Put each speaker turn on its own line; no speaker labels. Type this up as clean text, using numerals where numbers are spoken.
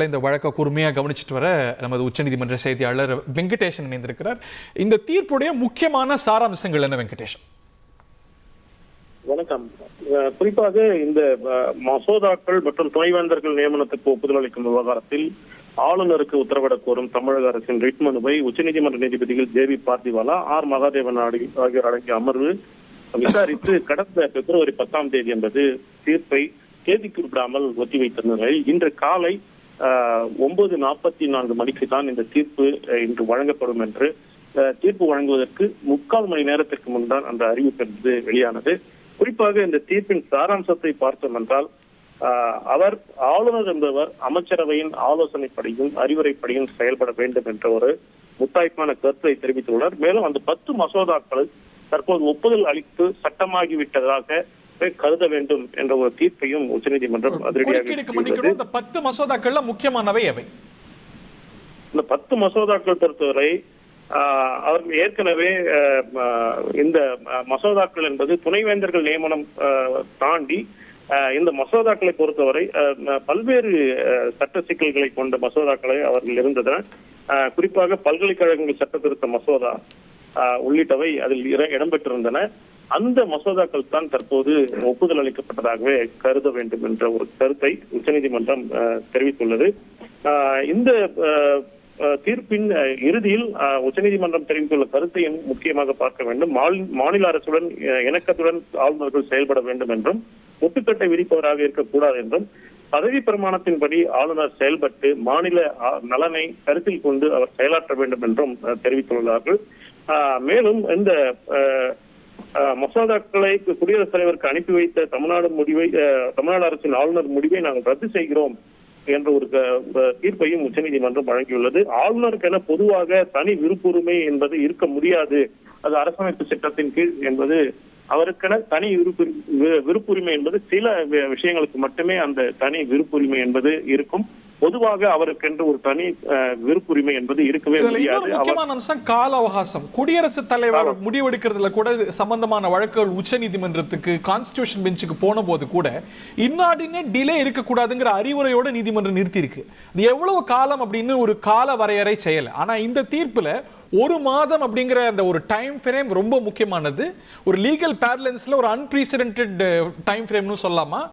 இந்த வழக்கை கூர்மையாக கவனிச்சுட்டு வர நமது உச்சநீதிமன்ற செய்தியாளர் வெங்கடேஷன் இணைந்திருக்கிறார். இந்த தீர்ப்புடைய முக்கியமான சாராம்சங்கள் என்ன வெங்கடேஷன்?
வணக்கம். குறிப்பாக இந்த மசோதாக்கள் மற்றும் துணைவேந்தர்கள் நியமனத்துக்கு ஒப்புதல் அளிக்கும் விவகாரத்தில் ஆளுநருக்கு உத்தரவிடக் கோரும் தமிழக அரசின் ரிட் மனுவை உச்சநீதிமன்ற நீதிபதிகள் J B Pardiwala, R Mahadevan ஆகியோர் அடங்கிய அமர்வு விசாரித்து கடந்த பிப்ரவரி 10ஆம் தேதி என்பது தீர்ப்பை தேதி குறிப்பிடாமல் ஒத்திவைத்திருந்த நிலையில் இன்று காலை 9:44 மணிக்கு தான் இந்த தீர்ப்பு இன்று வழங்கப்படும் என்று தீர்ப்பு வழங்குவதற்கு 3/4 மணி நேரத்திற்கு முன்தான் அந்த அறிவிப்பு என்பது வெளியானது. குறிப்பாக இந்த தீர்ப்பின் சாராம்சத்தை பார்த்தோம் என்றால், அவர் ஆளுநர் என்பவர் அமைச்சரவையின் ஆலோசனைப்படியும் அறிவுரைப்படியும் செயல்பட வேண்டும் என்ற ஒரு முத்தாய்ப்பான கருத்தை தெரிவித்துள்ளனர். மேலும் அந்த 10 மசோதாக்கள் தற்போது ஒப்புதல் அளித்து சட்டமாகிவிட்டதாக கருத வேண்டும் என்ற ஒரு தீர்ப்பையும் உச்சநீதிமன்றம் அதிரடியாக.
இந்த 10 மசோதாக்கள்ல முக்கியமானவை எவை?
இந்த 10 மசோதாக்கள் பொறுத்தவரை அவர்கள் ஏற்கனவே இந்த மசோதாக்கள் என்பது துணைவேந்தர்கள் நியமனம் தாண்டி இந்த மசோதாக்களை பொறுத்தவரை பல்வேறு சட்ட சிக்கல்களை கொண்ட மசோதாக்களை அவர்கள் இருந்தனர். குறிப்பாக பல்கலைக்கழகங்கள் சட்ட திருத்த மசோதா உள்ளிட்டவை அதில் இடம்பெற்றிருந்தன. அந்த மசோதாக்கள் தான் தற்போது ஒப்புதல் அளிக்கப்பட்டதாகவே கருத வேண்டும் என்ற ஒரு கருத்தை உச்சநீதிமன்றம் தெரிவித்துள்ளது. இந்த தீர்ப்பின் இறுதியில் உச்சநீதிமன்றம் தெரிவித்துள்ள கருத்தையும் முக்கியமாக பார்க்க வேண்டும். மாநில அரசுடன் இணக்கத்துடன் ஆளுநர்கள் செயல்பட வேண்டும் என்றும், முட்டுக்கட்டை விதிப்பவராக இருக்கக்கூடாது என்றும், பதவி பிரமாணத்தின்படி ஆளுநர் செயல்பட்டு மாநில நலனை கருத்தில் கொண்டு அவர் செயலாற்ற வேண்டும் என்றும் தெரிவித்துள்ளார்கள். மேலும் இந்த மசோதாக்களை குடியரசுத் தலைவருக்கு அனுப்பி வைத்த தமிழ்நாடு அரசின் ஆளுநர் முடிவை நாங்கள் ரத்து செய்கிறோம் என்ற ஒரு தீர்ப்பையும் உச்சநீதிமன்றம் வழங்கியுள்ளது. ஆளுநருக்கென பொதுவாக தனி விருப்புரிமை என்பது இருக்க முடியாது. அது அரசமைப்பு சட்டத்தின் கீழ் என்பது அவருக்கென தனி விருப்புரிமை என்பது சில விஷயங்களுக்கு மட்டுமே அந்த தனி விருப்புரிமை என்பது இருக்கும். பொதுவாக அவருக்கென்று ஒரு தனி விருப்புரிமை என்பது இருக்கவே முடியாது.
முக்கியமான அம்சம் கால அவகாசம். குடியரசுத் தலைவர் முடிவெடுக்கிறதுல கூட சம்பந்தமான வழக்குகள் உச்ச நீதிமன்றத்துக்கு கான்ஸ்டிடியூஷன் பெஞ்சுக்கு போன போது கூட இன்னாடினே டிலே இருக்கக்கூடாதுங்கிற அறிவுரையோட நீதிமன்றம் நிறுத்தி இருக்கு. இது எவ்வளவு காலம் அப்படின்னு ஒரு கால வரையறை செய்யல. ஆனா இந்த தீர்ப்புல 1 மாதம் அப்படிங்கிற அந்த ஒரு டைம் ஃப்ரேம் ரொம்ப முக்கியமானது. ஒரு லீகல் பேரலன்ஸ்ல ஒரு அன்பிரசிடென்டட் டைம் ஃப்ரேம்னு சொல்லலாமா?